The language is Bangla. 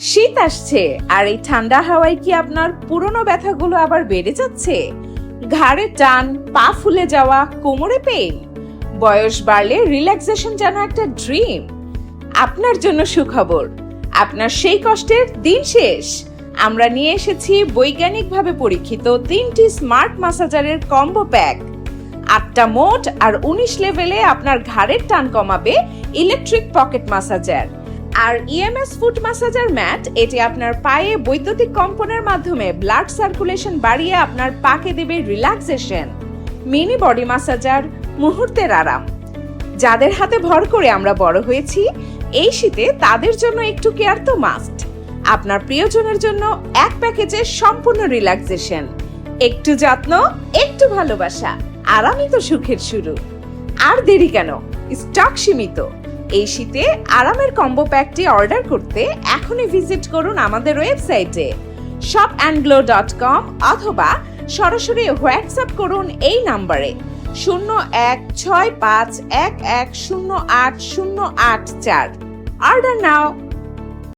শীত আসছে আর এই ঠান্ডা হাওয়ায় কি আপনার পুরনো ব্যথাগুলো আবার বেড়ে যাচ্ছে? ঘাড়ে টান, পা ফুলে যাওয়া, কোমরে পেইন। বয়স বাড়লে রিল্যাক্সেশন যেন একটা ড্রিম। আপনার জন্য সুখবর, আপনার সেই কষ্টের দিন শেষ। আমরা নিয়ে এসেছি বৈজ্ঞানিকভাবে পরীক্ষিত 3টি স্মার্ট ম্যাসাজারের কম্বো প্যাক। 8টা মোড আর 19 লেভেলে আপনার ঘাড়ের টান কমাবে ইলেকট্রিক পকেট ম্যাসাজার। আর ইএমএস ফুট ম্যাসাজার ম্যাট, এটি আপনার পায়ে বৈদ্যুতিক কম্পনের মাধ্যমে ব্লাড সার্কুলেশন বাড়িয়ে আপনার পাকে দেবে রিল্যাক্সেশন। মিনি বডি ম্যাসাজার, মুহূর্তের আরাম। যাদের হাতে ভর করে আমরা বড় হয়েছি, এই শীতে তাদের জন্য একটু কেয়ার তো মাস্ট। আপনার প্রিয়জনের জন্য এক প্যাকেজে সম্পূর্ণ রিল্যাক্সেশন। একটু যত্ন, একটু ভালোবাসা, আরামই তো সুখের শুরু। আর দেরি কেন? স্টক সীমিত। এই শীতে আরামের কম্বো প্যাকটি অর্ডার করতে এখনই ভিজিট করুন আমাদের ওয়েবসাইটে shopandglow.com অথবা সরাসরি হোয়াটসঅ্যাপ করুন এই নাম্বারে 0165110808 অর্ডার নাও।